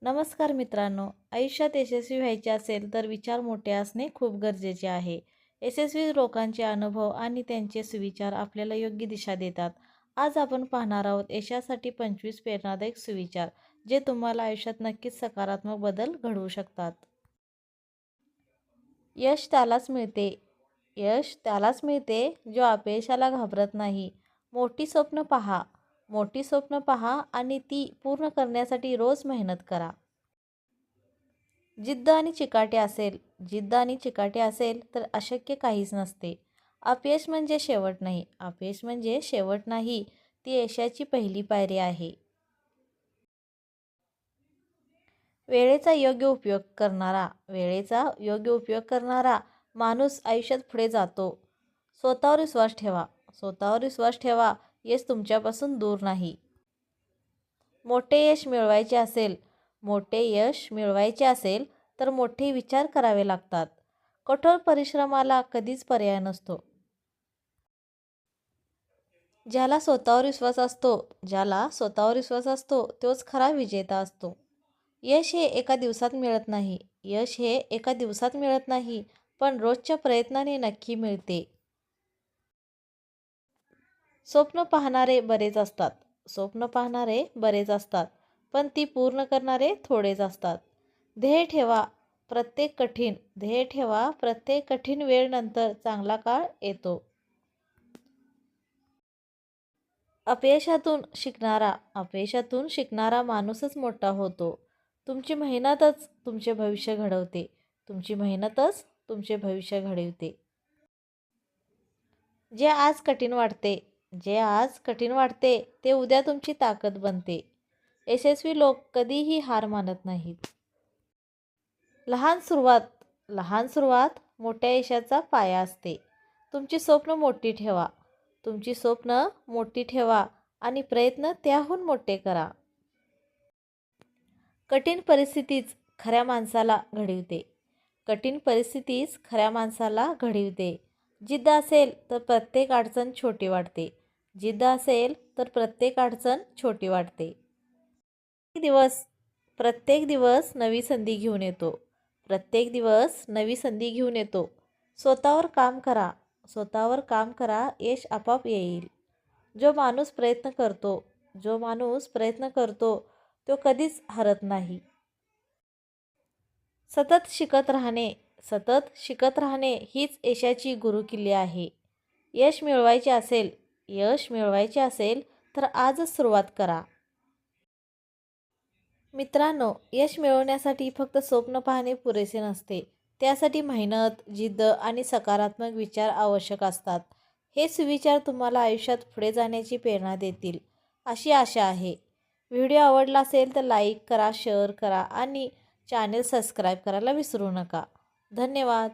नमस्कार मित्रांनो, आयुष्यात यशस्वी व्हायचे असेल तर विचार मोठे असणे खूप गरजेचे आहे. यशस्वी लोकांचे अनुभव आणि त्यांचे सुविचार आपल्याला योग्य दिशा देतात. आज आपण पाहणार आहोत यशासाठी 25 प्रेरणादायक सुविचार, जे तुम्हाला आयुष्यात नक्कीच सकारात्मक बदल घडवू शकतात. यश त्यालाच मिळते यश त्यालाच मिळते जो अपयशाला घाबरत नाही. मोठी स्वप्न पहा, मोठी स्वप्न पहा आणि ती पूर्ण करण्यासाठी रोज मेहनत करा. जिद्द आणि चिकाटी असेल तर अशक्य काहीच नसते. अपयश म्हणजे शेवट नाही, ती यशाची पहिली पायरी आहे. वेळेचा योग्य उपयोग करणारा माणूस आयुष्यात पुढे जातो. स्वतःवर विश्वास ठेवा, स्वतःवर विश्वास ठेवा. यश तुमच्यापासून दूर नाही. मोठे यश मिळवायचे असेल मोठे यश मिळवायचे असेल तर मोठे विचार करावे लागतात. कठोर परिश्रमाला कधीच पर्याय नसतो. ज्याला स्वतःवर विश्वास असतो तोच खरा विजेता असतो. यश हे एका दिवसात मिळत नाही, पण रोजच्या प्रयत्नाने नक्की मिळते. स्वप्न पाहणारे बरेच असतात स्वप्न पाहणारे बरेच असतात, पण ती पूर्ण करणारे थोडेच असतात. ध्येय ठेवा, प्रत्येक कठीण वेळ नंतर चांगला काळ येतो. अपयशातून शिकणारा माणूसच मोठा होतो. तुमची मेहनतच तुमचे भविष्य घडवते. तुमची मेहनतच तुमचे भविष्य घडवते. जे आज कठीण वाटते जे आज कठीण वाटते ते उद्या तुमची ताकद बनते. यशस्वी लोक कधीही हार मानत नाहीत. लहान सुरुवात मोठ्या यशाचा पाया असते. तुमची स्वप्न मोठी ठेवा आणि प्रयत्न त्याहून मोठे करा. कठीण परिस्थितीच खऱ्या माणसाला घडविते. जिद्द असेल तर प्रत्येक अडचण छोटी वाटते. प्रत्येक दिवस नवी संधी घेऊन येतो. स्वतःवर काम करा, यश आपोआप येईल. जो माणूस प्रयत्न करतो तो कधीच हरत नाही. सतत शिकत राहणे हीच यशाची गुरुकिल्ली आहे. यश मिळवायचे असेल तर आजच सुरुवात करा. मित्रांनो, यश मिळवण्यासाठी फक्त स्वप्न पाहणे पुरेसे नसते. त्यासाठी मेहनत, जिद्द आणि सकारात्मक विचार आवश्यक असतात. हे सुविचार तुम्हाला आयुष्यात पुढे जाण्याची प्रेरणा देतील, अशी आशा आहे. व्हिडिओ आवडला असेल तर लाईक करा, शेअर करा आणि चॅनेल सबस्क्राईब करायला विसरू नका. धन्यवाद.